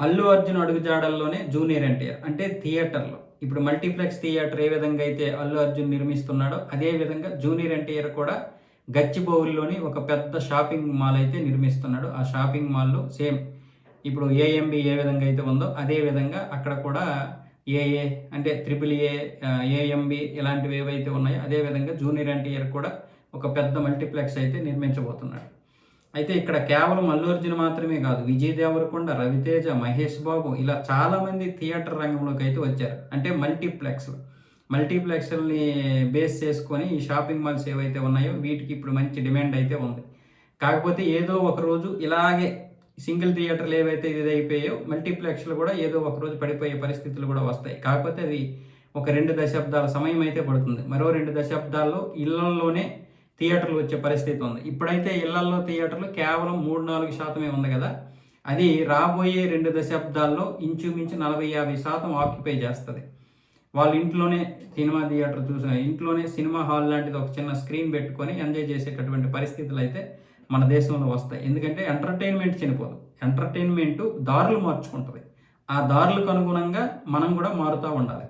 Allu Arjun అడుగుజాడల్లోనే junior NTR అంటే థియేటర్లో ఇప్పుడు మల్టీప్లెక్స్ థియేటర్ ఏ విధంగా అయితే అల్లు అర్జున్ నిర్మిస్తున్నాడో అదే విధంగా జూనియర్ ఎన్టీఆర్ కూడా గచ్చిబౌలిలోని ఒక పెద్ద షాపింగ్ మాల్ అయితే నిర్మిస్తున్నాడు. ఆ షాపింగ్ మాల్లో సేమ్ ఇప్పుడు ఏఎంబి ఏ విధంగా అయితే ఉందో అదే విధంగా అక్కడ కూడా ఏఏ అంటే ట్రిపుల్ ఏఎంబి ఇలాంటివి ఏవైతే ఉన్నాయో అదే విధంగా జూనియర్ ఎన్టీఆర్ కూడా ఒక పెద్ద మల్టీప్లెక్స్ అయితే నిర్మించబోతున్నాడు. అయితే ఇక్కడ కేవలం అల్లు అర్జున్ మాత్రమే కాదు, విజయ్ దేవరకొండ, రవితేజ, మహేష్ బాబు ఇలా చాలామంది థియేటర్ రంగంలోకి అయితే వచ్చారు. అంటే మల్టీప్లెక్స్ని బేస్ చేసుకొని ఈ షాపింగ్ మాల్స్ ఏవైతే ఉన్నాయో వీటికి ఇప్పుడు మంచి డిమాండ్ అయితే ఉంది. కాకపోతే ఏదో ఒక రోజు ఇలాగే సింగిల్ థియేటర్లు ఏవైతే ఇదైపోయాయో మల్టీప్లెక్స్లు కూడా ఏదో ఒక రోజు పడిపోయే పరిస్థితులు కూడా వస్తాయి. కాకపోతే అది ఒక 2 దశాబ్దాల సమయం అయితే పడుతుంది. మరో 2 దశాబ్దాల్లో ఇళ్లల్లోనే థియేటర్లు వచ్చే పరిస్థితి ఉంది. ఇప్పుడైతే ఇళ్లల్లో థియేటర్లు కేవలం 3-4% ఉంది కదా, అది రాబోయే 2 దశాబ్దాల్లో ఇంచుమించు 40-50% ఆక్యుపై చేస్తుంది. వాళ్ళ ఇంట్లోనే సినిమా థియేటర్ ఇంట్లోనే సినిమా హాల్ లాంటిది ఒక చిన్న స్క్రీన్ పెట్టుకొని ఎంజాయ్ చేసేటటువంటి పరిస్థితులు అయితే మన దేశంలో వస్తాయి. ఎందుకంటే ఎంటర్టైన్మెంట్ చనిపోదు, ఎంటర్టైన్మెంట్ దారులు మార్చుకుంటుంది. ఆ దారులకు అనుగుణంగా మనం కూడా మారుతూ ఉండాలి.